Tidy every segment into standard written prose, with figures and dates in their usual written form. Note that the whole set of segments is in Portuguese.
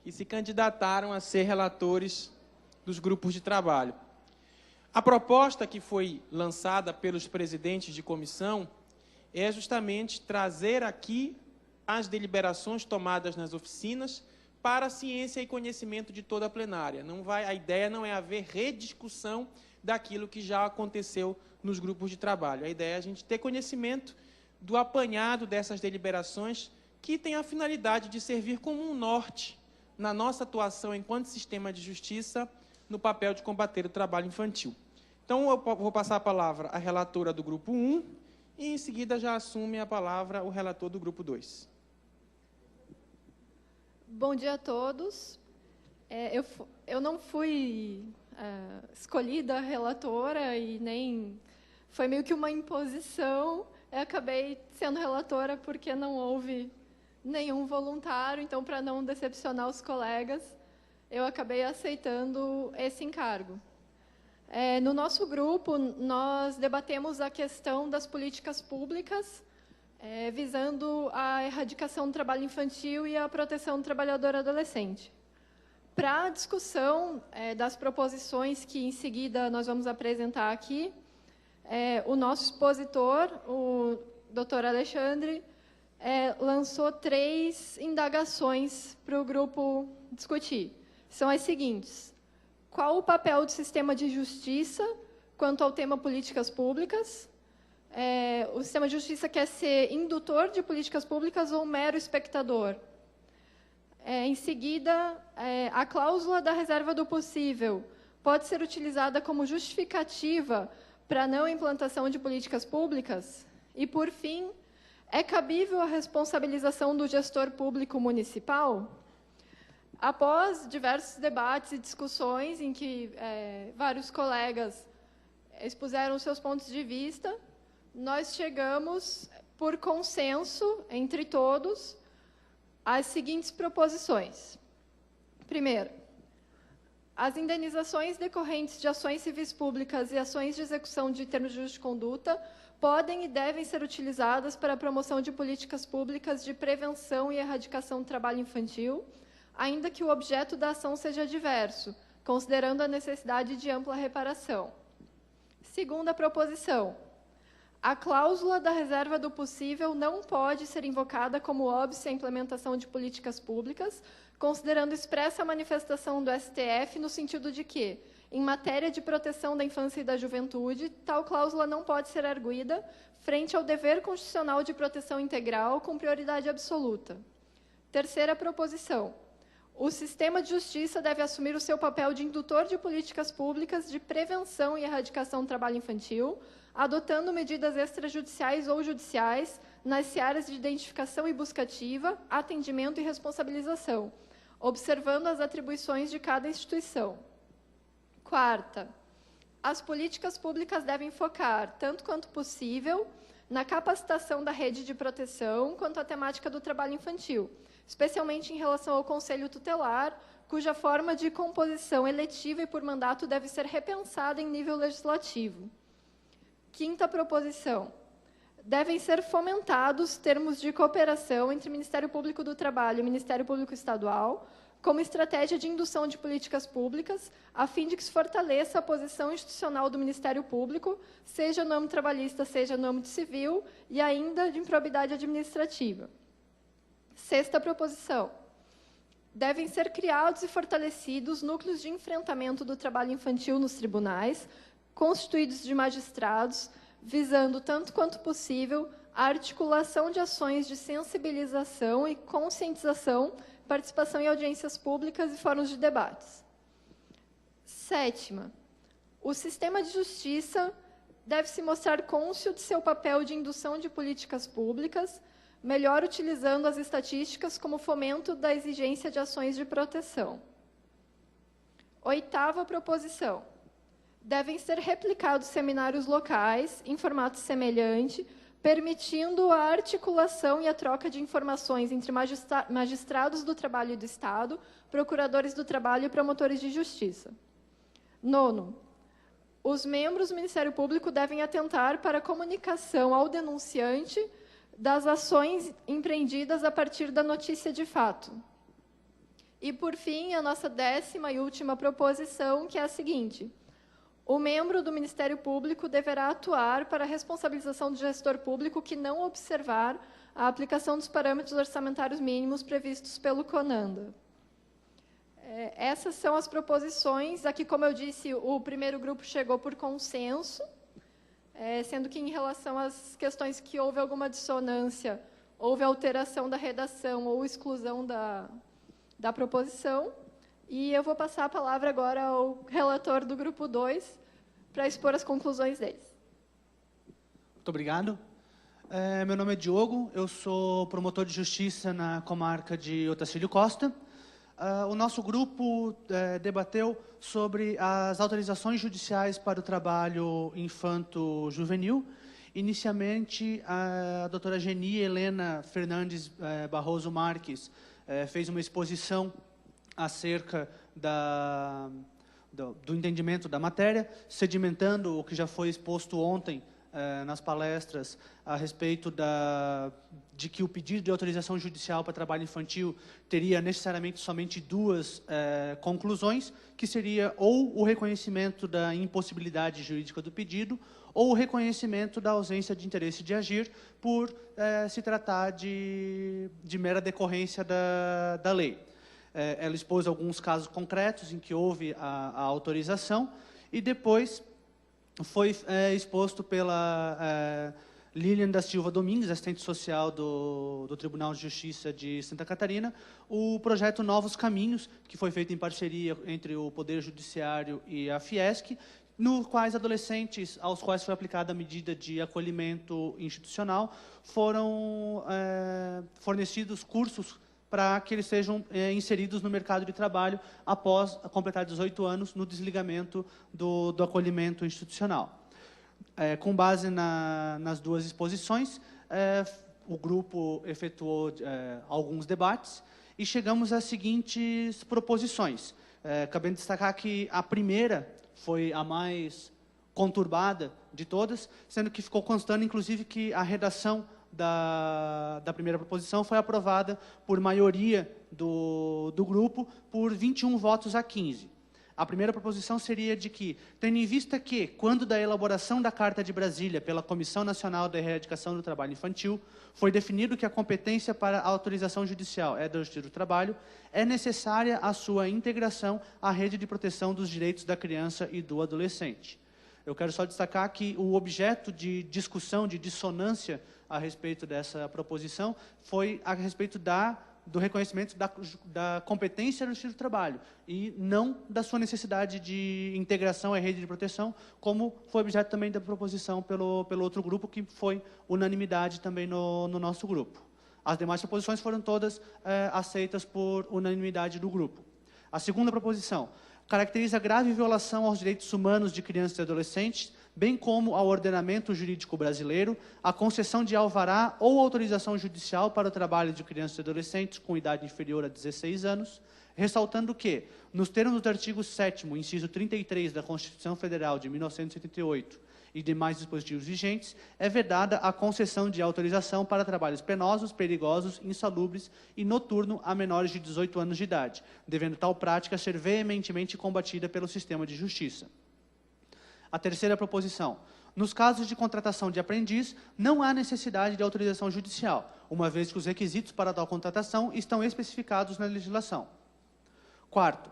que se candidataram a ser relatores dos grupos de trabalho. A proposta que foi lançada pelos presidentes de comissão é justamente trazer aqui as deliberações tomadas nas oficinas para a ciência e conhecimento de toda a plenária. A ideia não é haver rediscussão daquilo que já aconteceu nos grupos de trabalho. A ideia é a gente ter conhecimento do apanhado dessas deliberações que tem a finalidade de servir como um norte na nossa atuação enquanto sistema de justiça no papel de combater o trabalho infantil. Então, eu vou passar a palavra à relatora do grupo 1 e, em seguida, já assume a palavra o relator do grupo 2. Bom dia a todos. Eu não fui escolhida relatora e nem... Foi meio que uma imposição. Eu acabei sendo relatora porque não houve nenhum voluntário, então, para não decepcionar os colegas, eu acabei aceitando esse encargo. No nosso grupo, nós debatemos a questão das políticas públicas, visando a erradicação do trabalho infantil e a proteção do trabalhador adolescente. Para a discussão das proposições que, em seguida, nós vamos apresentar aqui, o nosso expositor, o Dr. Alexandre, lançou 3 indagações para o grupo discutir. São as seguintes: qual o papel do sistema de justiça quanto ao tema políticas públicas? O sistema de justiça quer ser indutor de políticas públicas ou mero espectador? Em seguida, a cláusula da reserva do possível pode ser utilizada como justificativa para a não implantação de políticas públicas? E, por fim, é cabível a responsabilização do gestor público municipal? Após diversos debates e discussões em que vários colegas expuseram seus pontos de vista, nós chegamos, por consenso entre todos, às seguintes proposições. Primeiro, as indenizações decorrentes de ações civis públicas e ações de execução de termos de justa de conduta podem e devem ser utilizadas para a promoção de políticas públicas de prevenção e erradicação do trabalho infantil, ainda que o objeto da ação seja diverso, considerando a necessidade de ampla reparação. Segunda proposição: a cláusula da reserva do possível não pode ser invocada como óbice à implementação de políticas públicas, considerando expressa a manifestação do STF no sentido de que, em matéria de proteção da infância e da juventude, tal cláusula não pode ser arguida frente ao dever constitucional de proteção integral com prioridade absoluta. Terceira proposição: o sistema de justiça deve assumir o seu papel de indutor de políticas públicas de prevenção e erradicação do trabalho infantil, adotando medidas extrajudiciais ou judiciais nas searas de identificação e busca ativa, atendimento e responsabilização, observando as atribuições de cada instituição. Quarta, as políticas públicas devem focar, tanto quanto possível, na capacitação da rede de proteção quanto à temática do trabalho infantil, especialmente em relação ao Conselho Tutelar, cuja forma de composição eletiva e por mandato deve ser repensada em nível legislativo. Quinta proposição: devem ser fomentados termos de cooperação entre o Ministério Público do Trabalho e o Ministério Público Estadual, como estratégia de indução de políticas públicas, a fim de que se fortaleça a posição institucional do Ministério Público, seja no âmbito trabalhista, seja no âmbito civil, e ainda de improbidade administrativa. Sexta proposição: devem ser criados e fortalecidos núcleos de enfrentamento do trabalho infantil nos tribunais, constituídos de magistrados, visando, tanto quanto possível, a articulação de ações de sensibilização e conscientização, participação em audiências públicas e fóruns de debates. Sétima, o sistema de justiça deve se mostrar cônscio de seu papel de indução de políticas públicas, melhor utilizando as estatísticas como fomento da exigência de ações de proteção. Oitava proposição: devem ser replicados seminários locais, em formato semelhante, permitindo a articulação e a troca de informações entre magistrados do trabalho do Estado, procuradores do trabalho e promotores de justiça. Nono, os membros do Ministério Público devem atentar para a comunicação ao denunciante das ações empreendidas a partir da notícia de fato. E, por fim, a nossa 10ª e última proposição, que é a seguinte: o membro do Ministério Público deverá atuar para a responsabilização do gestor público que não observar a aplicação dos parâmetros orçamentários mínimos previstos pelo CONANDA. Essas são as proposições. Aqui, como eu disse, o primeiro grupo chegou por consenso, sendo que, em relação às questões que houve alguma dissonância, houve alteração da redação ou exclusão da proposição. E eu vou passar a palavra agora ao relator do grupo 2 para expor as conclusões deles. Muito obrigado. Meu nome é Diogo, eu sou promotor de justiça na comarca de Otacílio Costa. O nosso grupo debateu sobre as autorizações judiciais para o trabalho infanto-juvenil. Inicialmente, a doutora Geni Helena Fernandes Barroso Marques fez uma exposição acerca do entendimento da matéria, sedimentando o que já foi exposto ontem nas palestras a respeito de que o pedido de autorização judicial para trabalho infantil teria necessariamente somente duas conclusões, que seria ou o reconhecimento da impossibilidade jurídica do pedido ou o reconhecimento da ausência de interesse de agir por se tratar de mera decorrência da lei. Ela expôs alguns casos concretos em que houve a autorização e depois foi exposto pela Lilian da Silva Domingues, assistente social do Tribunal de Justiça de Santa Catarina, o projeto Novos Caminhos, que foi feito em parceria entre o Poder Judiciário e a Fiesc, no quais adolescentes aos quais foi aplicada a medida de acolhimento institucional foram fornecidos cursos para que eles sejam inseridos no mercado de trabalho após completar 18 anos no desligamento do acolhimento institucional. Com base nas duas exposições, o grupo efetuou alguns debates e chegamos às seguintes proposições. Cabendo destacar que a primeira foi a mais conturbada de todas, sendo que ficou constando, inclusive, que a redação da primeira proposição foi aprovada por maioria do grupo por 21 votos a 15. A primeira proposição seria de que, tendo em vista que, quando da elaboração da Carta de Brasília pela Comissão Nacional da Erradicação do Trabalho Infantil, foi definido que a competência para a autorização judicial é da Justiça do Trabalho, é necessária a sua integração à rede de proteção dos direitos da criança e do adolescente. Eu quero só destacar que o objeto de discussão, de dissonância a respeito dessa proposição, foi a respeito do reconhecimento da competência do Justiça do Trabalho e não da sua necessidade de integração à rede de proteção, como foi objeto também da proposição pelo outro grupo, que foi unanimidade também no nosso grupo. As demais proposições foram todas aceitas por unanimidade do grupo. A segunda proposição caracteriza grave violação aos direitos humanos de crianças e adolescentes, bem como ao ordenamento jurídico brasileiro, a concessão de alvará ou autorização judicial para o trabalho de crianças e adolescentes com idade inferior a 16 anos, ressaltando que, nos termos do artigo 7º, inciso 33 da Constituição Federal de 1988 e demais dispositivos vigentes, é vedada a concessão de autorização para trabalhos penosos, perigosos, insalubres e noturno a menores de 18 anos de idade, devendo tal prática ser veementemente combatida pelo sistema de justiça. A terceira proposição. Nos casos de contratação de aprendiz, não há necessidade de autorização judicial, uma vez que os requisitos para tal contratação estão especificados na legislação. Quarto.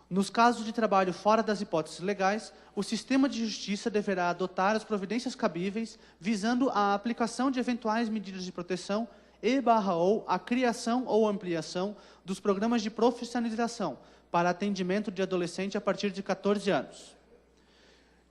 Nos casos de trabalho fora das hipóteses legais, o sistema de justiça deverá adotar as providências cabíveis, visando a aplicação de eventuais medidas de proteção ou a criação ou ampliação dos programas de profissionalização para atendimento de adolescente a partir de 14 anos.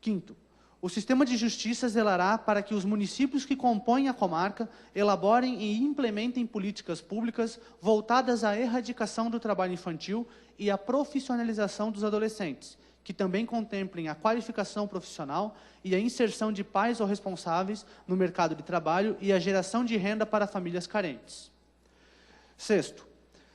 Quinto, o sistema de justiça zelará para que os municípios que compõem a comarca elaborem e implementem políticas públicas voltadas à erradicação do trabalho infantil e à profissionalização dos adolescentes, que também contemplem a qualificação profissional e a inserção de pais ou responsáveis no mercado de trabalho e a geração de renda para famílias carentes. Sexto,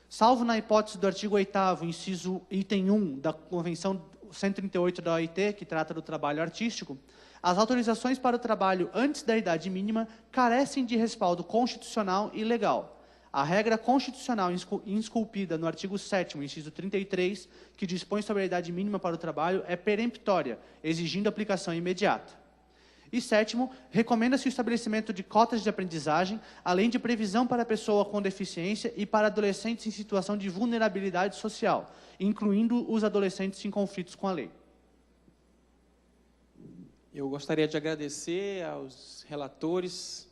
salvo na hipótese do artigo 8º, inciso item 1 da Convenção 138 da OIT, que trata do trabalho artístico, as autorizações para o trabalho antes da idade mínima carecem de respaldo constitucional e legal. A regra constitucional esculpida no artigo 7º, inciso 33, que dispõe sobre a idade mínima para o trabalho, é peremptória, exigindo aplicação imediata. E sétimo, recomenda-se o estabelecimento de cotas de aprendizagem, além de previsão para a pessoa com deficiência e para adolescentes em situação de vulnerabilidade social, incluindo os adolescentes em conflitos com a lei. Eu gostaria de agradecer aos relatores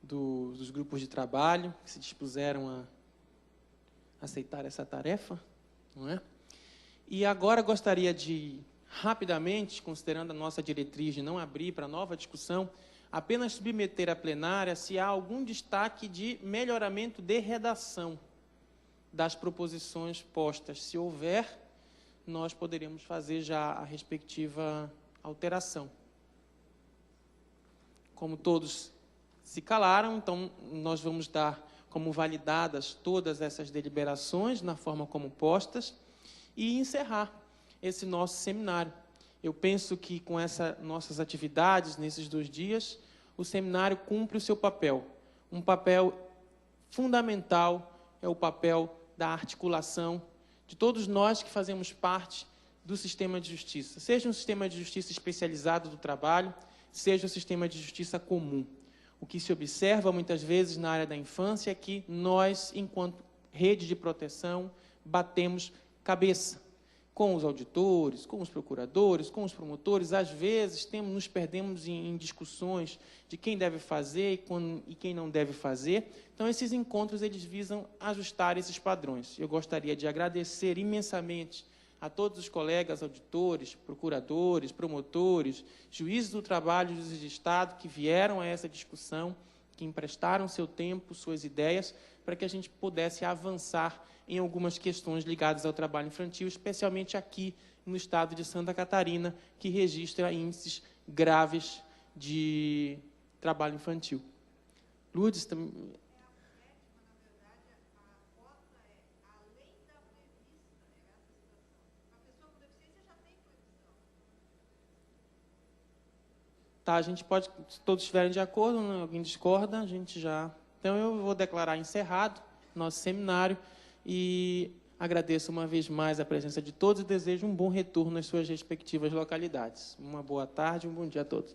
dos grupos de trabalho que se dispuseram a aceitar essa tarefa, não é? E agora gostaria de, rapidamente, considerando a nossa diretriz de não abrir para nova discussão, apenas submeter à plenária se há algum destaque de melhoramento de redação das proposições postas. Se houver, nós poderemos fazer já a respectiva alteração. Como todos se calaram, então nós vamos dar como validadas todas essas deliberações na forma como postas e encerrar esse nosso seminário. Eu penso que com essas nossas atividades nesses 2 dias, o seminário cumpre o seu papel. Um papel fundamental é o papel da articulação de todos nós que fazemos parte do sistema de justiça, seja um sistema de justiça especializado do trabalho, seja o sistema de justiça comum. O que se observa muitas vezes na área da infância é que nós, enquanto rede de proteção, batemos cabeça com os auditores, com os procuradores, com os promotores. Às vezes nos perdemos em discussões de quem deve fazer e quem não deve fazer. Então, esses encontros eles visam ajustar esses padrões. Eu gostaria de agradecer imensamente a todos os colegas auditores, procuradores, promotores, juízes do trabalho, juízes de Estado, que vieram a essa discussão, que emprestaram seu tempo, suas ideias, para que a gente pudesse avançar em algumas questões ligadas ao trabalho infantil, especialmente aqui no estado de Santa Catarina, que registra índices graves de trabalho infantil. Lourdes, também... Tá, a gente pode, se todos estiverem de acordo, né, alguém discorda, a gente já... Então, eu vou declarar encerrado nosso seminário e agradeço uma vez mais a presença de todos e desejo um bom retorno às suas respectivas localidades. Uma boa tarde, um bom dia a todos.